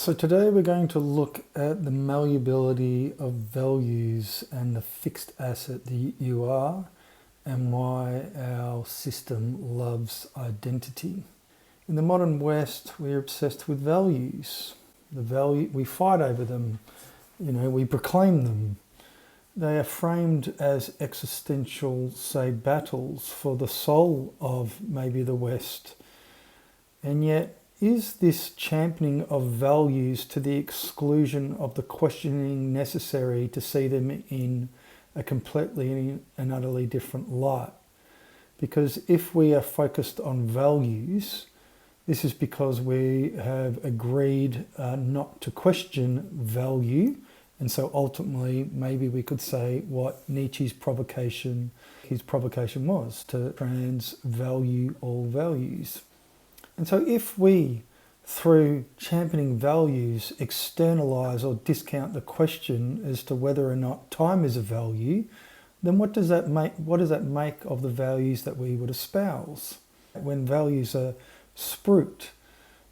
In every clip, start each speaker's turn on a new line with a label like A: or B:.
A: So today we're going to look at the malleability of values and the fixed asset that you are, and why our system loves identity. In the modern West, we're obsessed with values. We fight over them, we proclaim them. They are framed as existential, say, battles for the soul of maybe the West. And yet, is this championing of values to the exclusion of the questioning necessary to see them in a completely and utterly different light? Because if we are focused on values, this is because we have agreed not to question value. And so ultimately, maybe we could say what Nietzsche's provocation was, to trans-value all values. And so if we, through championing values, externalize or discount the question as to whether or not time is a value, then what does that make of the values that we would espouse? When values are spruiked,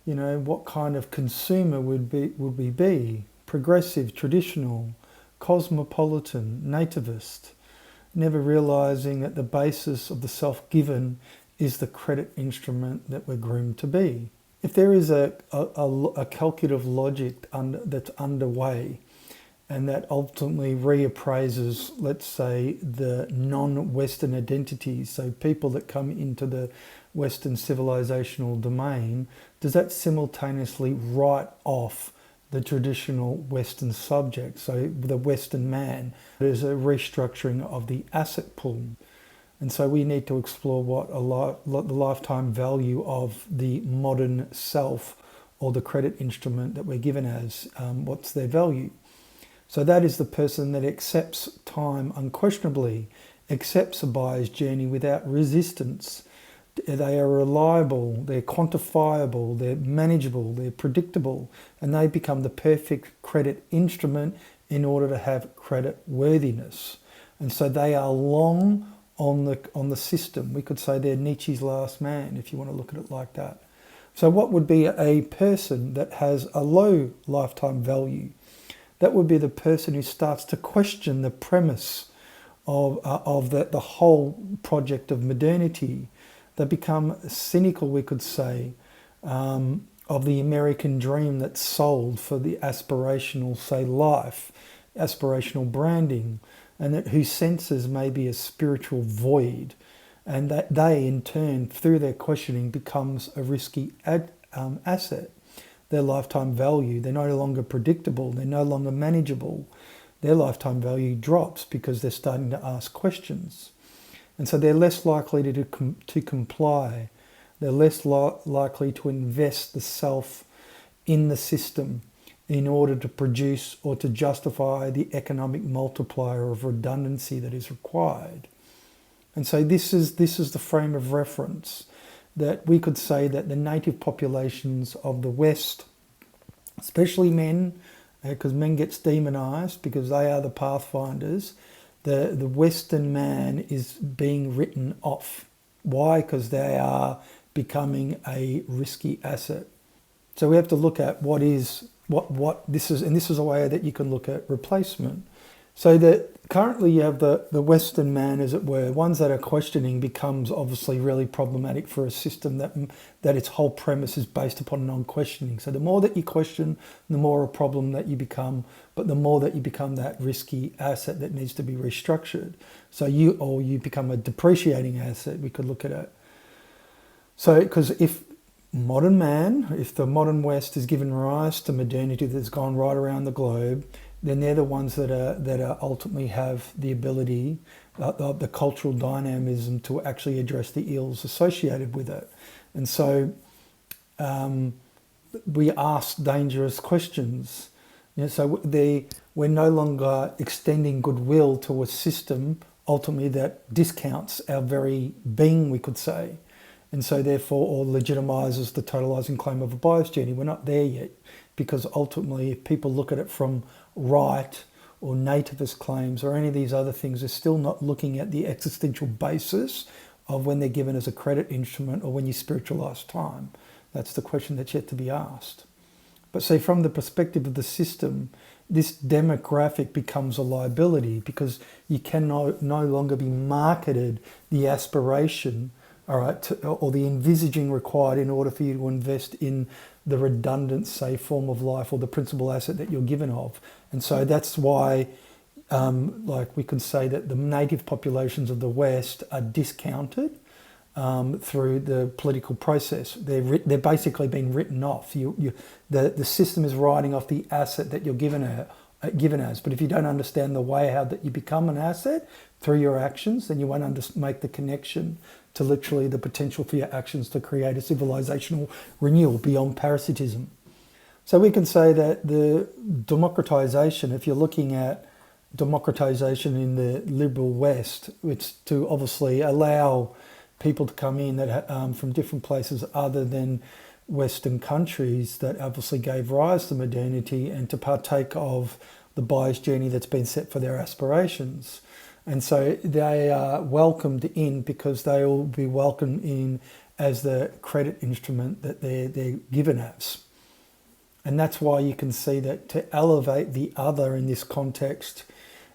A: what kind of consumer would we be? Progressive, traditional, cosmopolitan, nativist, never realizing that the basis of the self-given is the credit instrument that we're groomed to be. If there is a calculative logic that's underway, and that ultimately reappraises, let's say, the non-Western identities, so people that come into the Western civilizational domain, does that simultaneously write off the traditional Western subject, so the Western man? There's a restructuring of the asset pool. And so we need to explore what the lifetime value of the modern self, or the credit instrument that we're given as, what's their value. So that is the person that accepts time unquestionably, accepts a buyer's journey without resistance. They are reliable, they're quantifiable, they're manageable, they're predictable, and they become the perfect credit instrument in order to have credit worthiness. And so they are long on the system. We could say they're Nietzsche's last man, if you want to look at it like that. So what would be a person that has a low lifetime value? That would be the person who starts to question the premise of the whole project of modernity. They become cynical, we could say, of the American dream that's sold for the aspirational, say, life, aspirational branding, and that whose senses may be a spiritual void, and that they in turn, through their questioning, becomes a risky asset. Their lifetime value, they're no longer predictable, they're no longer manageable. Their lifetime value drops because they're starting to ask questions. And so they're less likely to comply. They're less likely to invest the self in the system in order to produce or to justify the economic multiplier of redundancy that is required. And so this is the frame of reference that we could say that the native populations of the West, especially men, because men gets demonized because they are the pathfinders, the Western man is being written off. Why? Because they are becoming a risky asset. So we have to look at what this is, and this is a way that you can look at replacement. So that currently you have the Western man, as it were, ones that are questioning becomes obviously really problematic for a system that its whole premise is based upon non-questioning. So the more that you question, the more a problem that you become, but the more that you become that risky asset that needs to be restructured. So you become a depreciating asset, we could look at it. So, because if the modern West is given rise to modernity that's gone right around the globe, then they're the ones that ultimately have the ability, the cultural dynamism to actually address the ills associated with it. And so we ask dangerous questions. So we're no longer extending goodwill to a system ultimately that discounts our very being, we could say. And so therefore, or legitimizes the totalizing claim of a buyer's journey. We're not there yet, because ultimately if people look at it from right or nativist claims or any of these other things, they're still not looking at the existential basis of when they're given as a credit instrument or when you spiritualize time. That's the question that's yet to be asked. But see, from the perspective of the system, this demographic becomes a liability because you can no longer be marketed the aspiration, all right, or the envisaging required in order for you to invest in the redundant, say, form of life or the principal asset that you're given of. And so that's why, like we can say that the native populations of the West are discounted through the political process. They're basically being written off. The system is writing off the asset that you're given as. But if you don't understand the way how that you become an asset through your actions, then you won't make the connection to literally the potential for your actions to create a civilizational renewal beyond parasitism. So we can say that the democratization, if you're looking at democratization in the liberal West, it's to obviously allow people to come in that from different places other than Western countries that obviously gave rise to modernity and to partake of the buyer's journey that's been set for their aspirations. And so they are welcomed in because they will be welcomed in as the credit instrument that they're given as. And that's why you can see that to elevate the other in this context,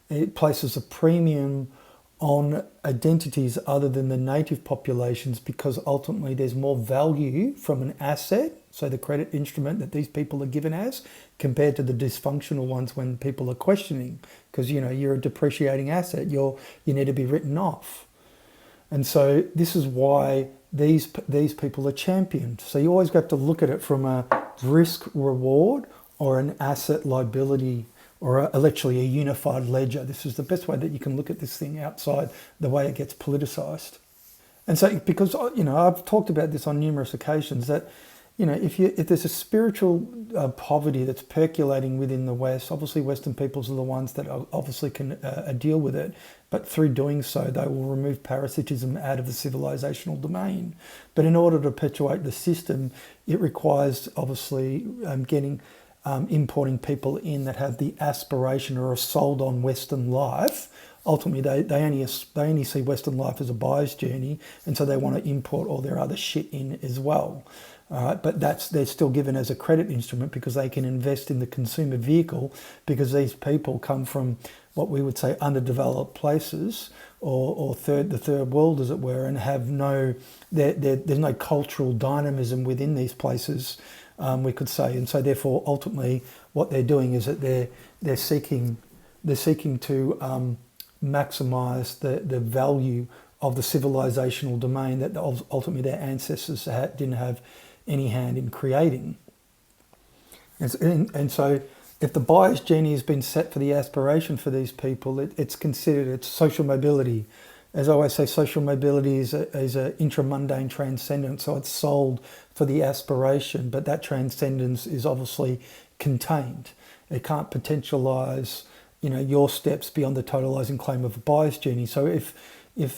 A: it places a premium on identities other than the native populations because ultimately there's more value from an asset, so the credit instrument that these people are given as, compared to the dysfunctional ones when people are questioning, because you're a depreciating asset, you need to be written off. And so this is why these people are championed. So you always have to look at it from a risk reward or an asset liability or literally a unified ledger. This is the best way that you can look at this thing outside the way it gets politicized. And so, because I've talked about this on numerous occasions, that if there's a spiritual poverty that's percolating within the West, obviously Western peoples are the ones that obviously can deal with it, but through doing so they will remove parasitism out of the civilizational domain. But in order to perpetuate the system, it requires obviously importing people in that have the aspiration or are sold on Western life. Ultimately, they only see Western life as a buyer's journey, and so they want to import all their other shit in as well. But they're still given as a credit instrument because they can invest in the consumer vehicle, because these people come from what we would say underdeveloped places or the third world, as it were, and have there's no cultural dynamism within these places. We could say, and so therefore, ultimately, what they're doing is that they're seeking to maximise the value of the civilizational domain that ultimately their ancestors didn't have any hand in creating. And so, if the buyer's journey has been set for the aspiration for these people, it's considered social mobility. As I always say, social mobility is a intramundane transcendent, so it's sold for the aspiration, but that transcendence is obviously contained. It can't potentialise, your steps beyond the totalising claim of a buyer's journey. So if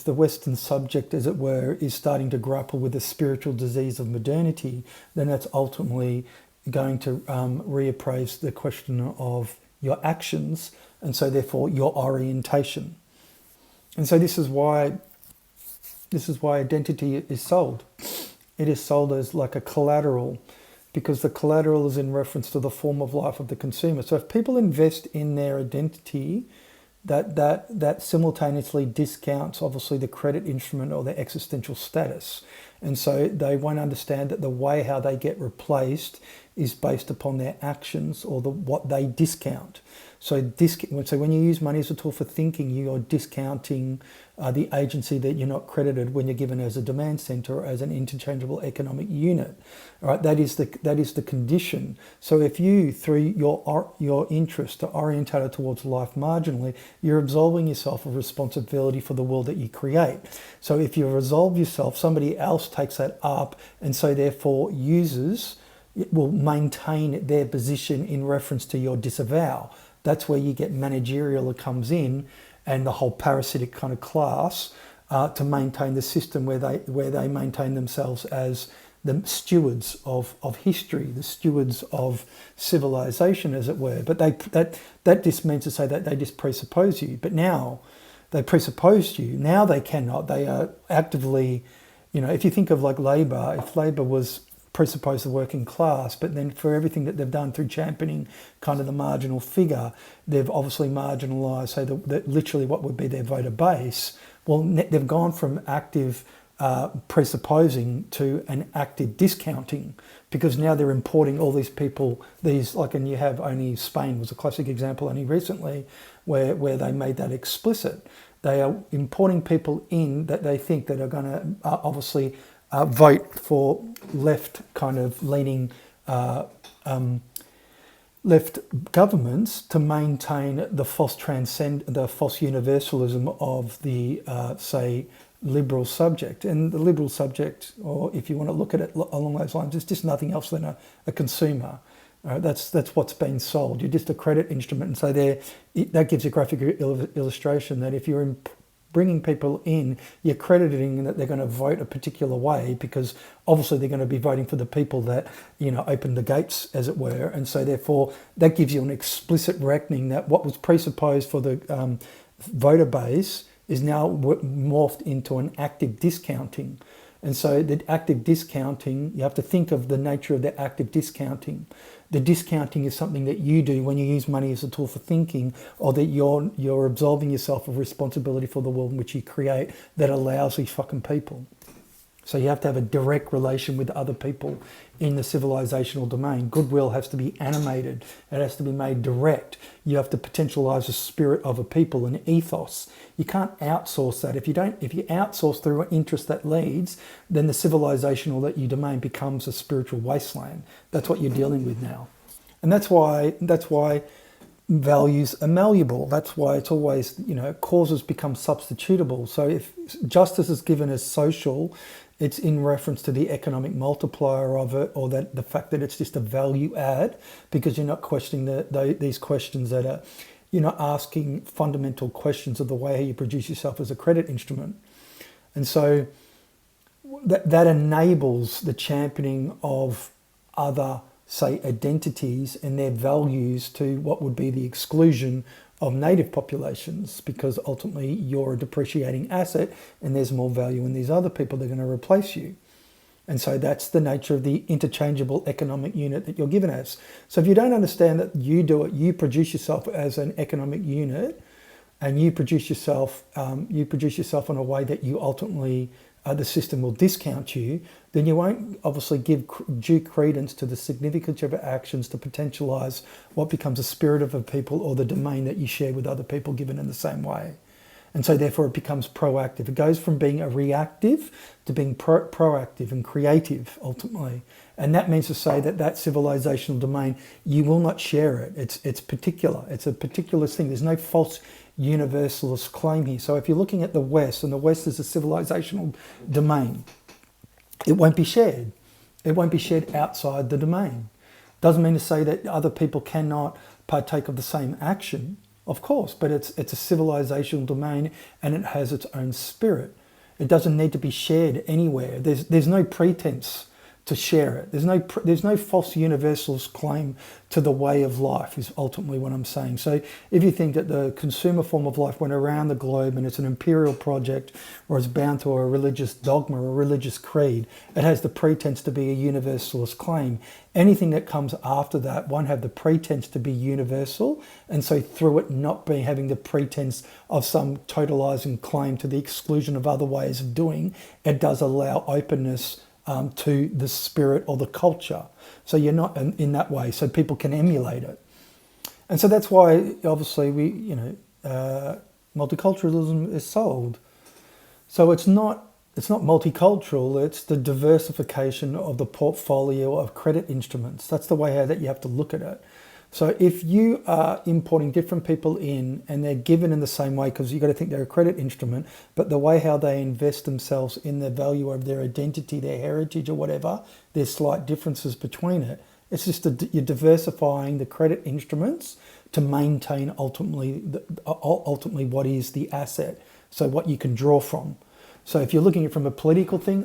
A: the Western subject, as it were, is starting to grapple with the spiritual disease of modernity, then that's ultimately going to reappraise the question of your actions, and so therefore your orientation. And so this is why identity is sold. It is sold as like a collateral, because the collateral is in reference to the form of life of the consumer. So if people invest in their identity, that simultaneously discounts obviously the credit instrument or their existential status. And so they won't understand that the way how they get replaced is based upon their actions or what they discount. So when you use money as a tool for thinking, you are discounting the agency that you're not credited when you're given as a demand center or as an interchangeable economic unit. All right, that is the condition. So if you, through your interest, are orientated towards life marginally, you're absolving yourself of responsibility for the world that you create. So if you resolve yourself, somebody else takes that up, and so therefore will maintain their position in reference to your disavow. That's where you get managerial that comes in, and the whole parasitic kind of class to maintain the system where they maintain themselves as the stewards of history, the stewards of civilization, as it were. But that just means to say that they just presuppose you. But now they presupposed you. Now they cannot. They are actively, if you think of like Labour, if Labour was presuppose the working class, but then for everything that they've done through championing kind of the marginal figure, they've obviously marginalised, say, that literally what would be their voter base. Well, they've gone from active presupposing to an active discounting, because now they're importing all these people, and you have only Spain was a classic example only recently where they made that explicit. They are importing people in that they think that are going to obviously vote for left kind of leaning left governments to maintain the false universalism of the say liberal subject. And the liberal subject, or if you want to look at it along those lines, is just nothing else than a consumer. That's what's been sold. You're just a credit instrument. And so that gives a graphic illustration that if you're bringing people in, you're crediting that they're going to vote a particular way, because obviously they're going to be voting for the people that, open the gates, as it were. And so therefore that gives you an explicit reckoning that what was presupposed for the voter base is now morphed into an active discounting. And so the active discounting, you have to think of the nature of the active discounting. The discounting is something that you do when you use money as a tool for thinking, or that you're absolving yourself of responsibility for the world in which you create that allows these fucking people. So you have to have a direct relation with other people in the civilizational domain. Goodwill has to be animated. It has to be made direct. You have to potentialize the spirit of a people, an ethos. You can't outsource that. If you outsource through an interest that leads, then the civilizational that you domain becomes a spiritual wasteland. That's what you're dealing with now. And that's why values are malleable. That's why it's always, causes become substitutable. So if justice is given as social, it's in reference to the economic multiplier of it, or that the fact that it's just a value add, because you're not questioning these questions that are, you're not asking fundamental questions of the way you produce yourself as a credit instrument. And so that enables the championing of other, say, identities and their values to what would be the exclusion of native populations, because ultimately you're a depreciating asset and there's more value in these other people that are going to replace you. And so that's the nature of the interchangeable economic unit that you're given as. So if you don't understand that you produce yourself as an economic unit, and you produce yourself in a way that you ultimately the system will discount you, then you won't obviously give due credence to the significance of your actions to potentialize what becomes a spirit of a people, or the domain that you share with other people given in the same way. And so therefore it becomes proactive. It goes from being a reactive to being proactive and creative ultimately. And that means to say that civilizational domain, you will not share it. It's particular. It's a particular thing. There's no false universalist claim here. So if you're looking at the West, and the West is a civilizational domain, it won't be shared. It won't be shared outside the domain. Doesn't mean to say that other people cannot partake of the same action, of course, but it's a civilizational domain and it has its own spirit. It doesn't need to be shared anywhere. There's no pretense to share it. There's no false universalist claim to the way of life, is ultimately what I'm saying. So if you think that the consumer form of life went around the globe and it's an imperial project, or it's bound to a religious dogma or a religious creed, it has the pretense to be a universalist claim. Anything that comes after that won't have the pretense to be universal, and so through it not having the pretense of some totalizing claim to the exclusion of other ways of doing, it does allow openness to the spirit or the culture. So you're not in that way, so people can emulate it. And so that's why obviously multiculturalism is sold. So it's not multicultural, it's the diversification of the portfolio of credit instruments. That's the way that you have to look at it. So if you are importing different people in and they're given in the same way, because you've got to think they're a credit instrument, but the way how they invest themselves in the value of their identity, their heritage or whatever, there's slight differences between it. It's just you're diversifying the credit instruments to maintain ultimately what is the asset, so what you can draw from. So if you're looking at it from a political thing,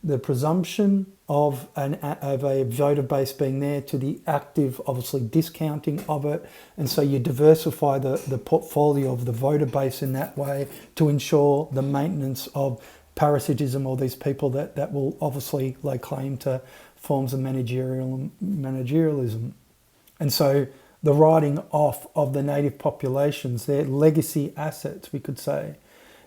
A: the presumption of a voter base being there to the active, obviously, discounting of it. And so you diversify the portfolio of the voter base in that way to ensure the maintenance of parasitism, or these people that will obviously lay claim to forms of managerialism. And so the writing off of the native populations, their legacy assets, we could say,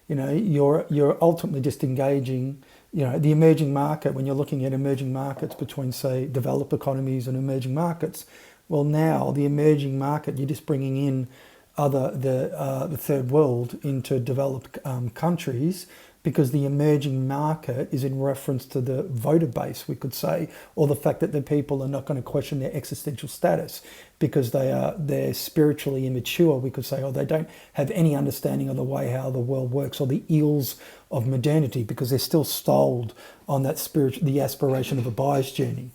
A: you're ultimately just engaging, the emerging market. When you're looking at emerging markets between, say, developed economies and emerging markets, well, now the emerging market, you're just bringing in the third world into developed countries, because the emerging market is in reference to the voter base, we could say, or the fact that the people are not going to question their existential status because they're spiritually immature, we could say, or they don't have any understanding of the way how the world works, or the ills of modernity, because they're still stalled on that the aspiration of a buyer's journey.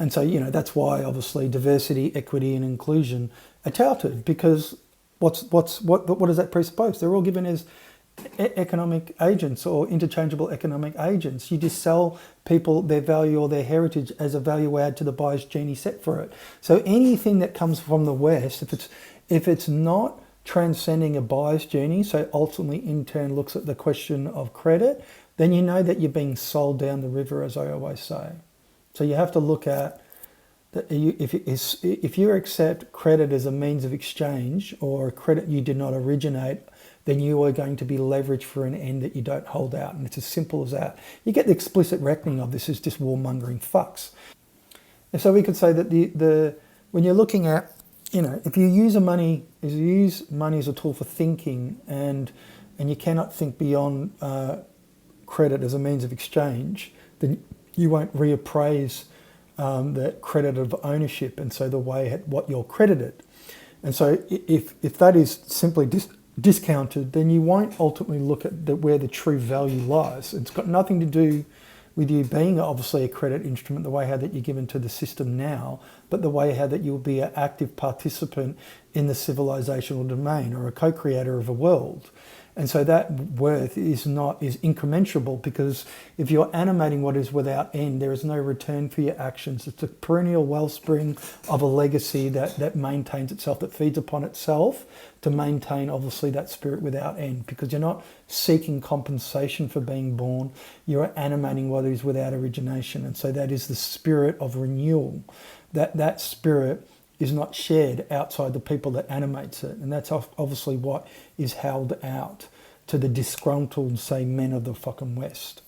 A: And so, that's why obviously diversity, equity, and inclusion are touted, because what does that presuppose? They're all given as economic agents or interchangeable economic agents. You just sell people their value or their heritage as a value add to the buyer's genie set for it. So anything that comes from the West, if it's not transcending a buyer's journey, so ultimately in turn looks at the question of credit, then you know that you're being sold down the river, as I always say. So you have to look at that. If you accept credit as a means of exchange, or credit you did not originate, then you are going to be leveraged for an end that you don't hold out. And it's as simple as that. You get the explicit reckoning of this as just warmongering fucks. And so we could say that when you're looking at, if you use money as a tool for thinking, and you cannot think beyond credit as a means of exchange, then you won't reappraise the credit of ownership, and so the way what you're credited. And so if that is simply discounted, then you won't ultimately look at where the true value lies. It's got nothing to do with you being obviously a credit instrument, the way how that you're given to the system now, but the way how that you'll be an active participant in the civilizational domain, or a co-creator of a world. And so that worth is incommensurable, because if you're animating what is without end, there is no return for your actions. It's a perennial wellspring of a legacy that maintains itself, that feeds upon itself to maintain obviously that spirit without end, because you're not seeking compensation for being born, you're animating what is without origination. And so that is the spirit of renewal. That spirit is not shared outside the people that animates it. And that's obviously what is held out to the disgruntled, say, men of the fucking West.